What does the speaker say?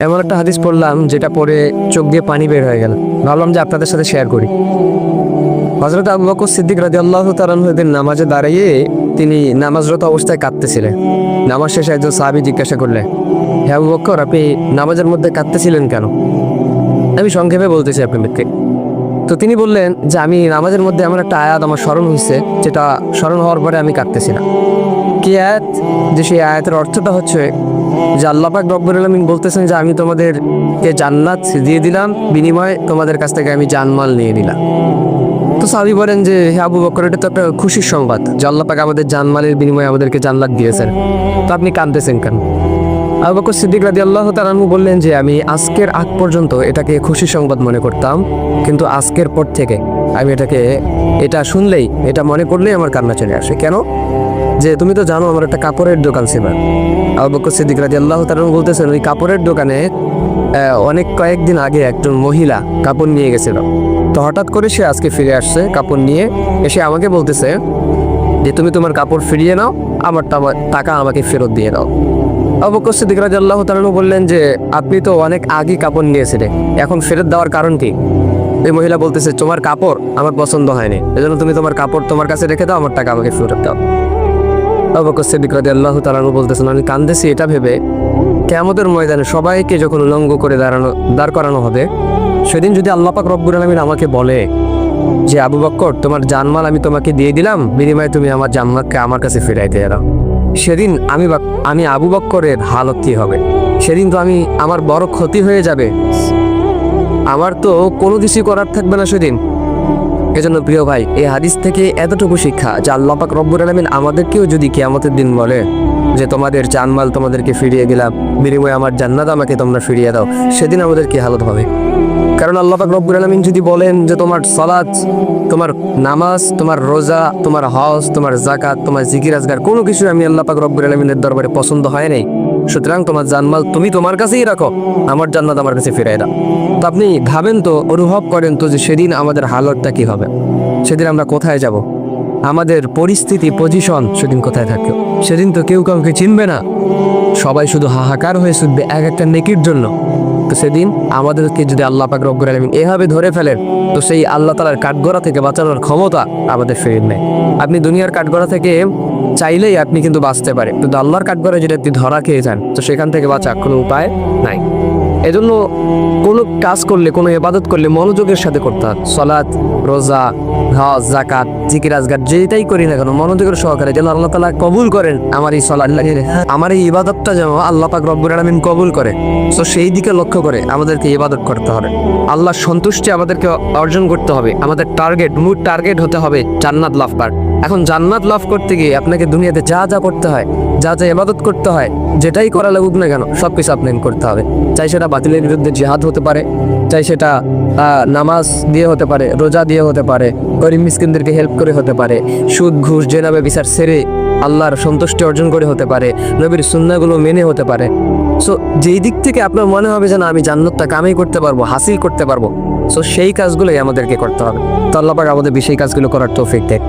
এমন একটা হাদিস পড়লাম যেটা পড়ে চোখ দিয়ে পানি বের হয়ে গেল। ভাবলাম যে আপনাদের সাথে শেয়ার করি। হযরত আবু বকর সিদ্দিক রাদিয়াল্লাহু তাআলা আনহু নামাজে দাঁড়িয়ে তিনি নামাজরত অবস্থায় কাঁদতেছিলেন। নামাজ শেষে একজন সাহাবী জিজ্ঞাসা করলেন, হে আবু বকর, আপনি নামাজের মধ্যে কাঁদতেছিলেন কেন? আমি সংক্ষেপে বলতেছি আপনাদেরকে। তো তিনি বললেন যে আমি নামাজের মধ্যে এমন একটা আয়াত আমার স্মরণ হয়েছে, যেটা স্মরণ হওয়ার পরে আমি কাঁদতেছিলাম। কি আয়াত? যে সেই আয়াতের অর্থটা হচ্ছে যে আল্লাহ পাক রব্বুল আলামিন বলতেছেন যে আমি তোমাদেরকে জান্নাত দিয়ে দিলাম, বিনিময়ে তোমাদের কাছ থেকে আমি জানমাল নিয়ে নিলাম। তো সাহাবী বলেন যে হে আবু বকর, এটা তো একটা খুশির সংবাদ যে আল্লাহ পাক আমাদের জানমালের বিনিময়ে আমাদেরকে জান্নাত দিয়েছেন, তো আপনি কাঁদতেছেন কেন? আবু বকর সিদ্দিক রাদিয়াল্লাহু তাআলা আনহু বললেন যে আমি আজকের আগ পর্যন্ত এটাকে খুশির সংবাদ মনে করতাম, কিন্তু আজকের পর থেকে আমি এটা শুনলেই, এটা মনে করলেই আমার কান্না চলে আসে। কেন? যে তুমি তো জানো আমার একটা কাপড়ের দোকান ছিল। আবু বকর সিদ্দিক রাদিয়াল্লাহু তাআলা আনহু বলতেছেন ওই কাপড়ের দোকানে কয়েকদিন আগে একজন মহিলা কাপড় নিয়ে গেছিল। তো হঠাৎ করে সে আজকে ফিরে আসছে কাপড় নিয়ে, এসে আমাকে বলতেছে যে তুমি তোমার কাপড় ফিরিয়ে নাও, আমার টাকা আমাকে ফেরত দিয়ে দাও। আবু বকর সিদ্দিক রাদিয়াল্লাহু তাআলা আনহু বললেন যে আপনি তো অনেক আগে কাপড় নিয়েছিলেন, এখন ফেরত দেওয়ার কারণ কি? এই মহিলা বলতেছে তোমার কাপড় আমার পছন্দ হয়নি, এজন্য তুমি তোমার কাপড় তোমার কাছে রেখে দাও, আমার টাকা আমাকে ফেরত দাও। আবু বকর সিদ্দিক রাদিয়াল্লাহু তাআলা আনহু বলতেছেন আমি কাঁদতেছি এটা ভেবে, কিয়ামতের ময়দানে সবাইকে যখন উলঙ্গ করে দাঁড় করানো হবে, সেদিন যদি আল্লাহ পাক রব্বুল আলামিন আমাকে বলে যে আবু বকর তোমার জানমাল আমি তোমাকে দিয়ে দিলাম, বিনিময়ে তুমি আমার জান্নাতকে আমার কাছে ফিরাই দিয়ে দাও, সেদিন আমি আবু বকরের হালত কি হবে? সেদিন তো আমার বড় ক্ষতি হয়ে যাবে, আমার তো কোনো কিছুই করার থাকবে না সেদিন। এজন্য প্রিয় ভাই, এই হাদিস থেকে এতটুকু শিক্ষা যে আল্লাহ পাক রব্বুল আলামিন আমাদেরকেও যদি কিয়ামতের দিন বলে যে তোমাদের জানমাল তোমাদেরকে ফিরিয়ে দিলাম, বিনিময়ে আমার জান্নাত আমাকে তোমরা ফিরিয়ে দাও, সেদিন আমাদের কি হালত হবে? কারণ আল্লাহ পাক রব্বুল আলামিন যদি বলেন যে তোমার সালাত, তোমার নামাজ, তোমার রোজা, তোমার হজ, তোমার যাকাত, তোমার জিকির আজগার কোনো কিছু আমি আল্লাহ পাক রব্বুল আলামিনের দরবারে পছন্দ হয় নাই, সুতরাং তোমার জানমাল তুমি তোমার কাছেই রাখো, আমার জান্নাত আমার কাছে ফিরিয়ে দাও। তো আপনি ভাবেন তো, অনুভব করেন তো যে সেদিন আমাদের হালতটা কি হবে? সেদিন আমরা কোথায় যাব? আমাদের পরিস্থিতি, পজিশন সেদিন কোথায় থাকবে? সেদিন তো কেউ কাউকে চিনবে না, সবাই শুধু হাহাকার হয়ে ছুটবে এক একটা নেকির জন্য। তো সেদিন আমাদেরকে যদি আল্লাহ পাক রব্বুল আলামিন এভাবে ধরে ফেলেন, তো সেই আল্লাহ তাআলার কাঠগড়া থেকে বাঁচানোর ক্ষমতা আমাদের ফিরে নেই। আপনি দুনিয়ার কাঠগড়া থেকে চাইলেই আপনি কিন্তু বাঁচতে পারে, কিন্তু আল্লাহর কাঠগড়ায় যদি আপনি ধরা খেয়ে যান, তো সেখান থেকে বাঁচার কোনো উপায় নাই। এজন্য কোনো কাজ করলে, কোনো ইবাদত করলে মনোযোগের সাথে করতে হবে। সালাত, রোজা, হজ, যাকাত, জিকির আজগার যেটাই করি না কেন মনোযোগের সহকারে যেন আল্লাহ তাআলা কবুল করেন আমার এই সালাত, আমার এই ইবাদতটা যেন আল্লাহ পাক রব্বুল আলামিন কবুল করে। তো সেই দিকে লক্ষ্য করে আমাদেরকে ইবাদত করতে হবে, আল্লাহর সন্তুষ্টি আমাদেরকে অর্জন করতে হবে। আমাদের মূল টার্গেট হতে হবে জান্নাত লাভ করার। এখন জান্নাত লাভ করতে গিয়ে আপনাকে দুনিয়াতে যা যা করতে হয়, যা যা ইবাদত করতে হয়, যেটাই করা লাগুক না কেন সবকিছু আপনাকে করতে হবে। চাই সেটা বাতিলের বিরুদ্ধে জিহাদ হতে পারে, চাই সেটা নামাজ দিয়ে হতে পারে, রোজা দিয়ে হতে পারে, গরিব মিসকিনদেরকে হেল্প করে হতে পারে, সুদ ঘুষ জেনাবে বিচার ছেড়ে আল্লাহর সন্তুষ্টি অর্জন করে হতে পারে, নবীর সুন্নাহগুলো মেনে হতে পারে। সো যেই দিক থেকে আপনার মনে হবে যে না আমি জান্নাতটা কামাই করতে পারবো, হাসিল করতে পারবো, সো সেই কাজগুলোই আমাদেরকে করতে হবে। তো আল্লাহ পাক আমাদের সেই কাজগুলো করার তৌফিক দেয়।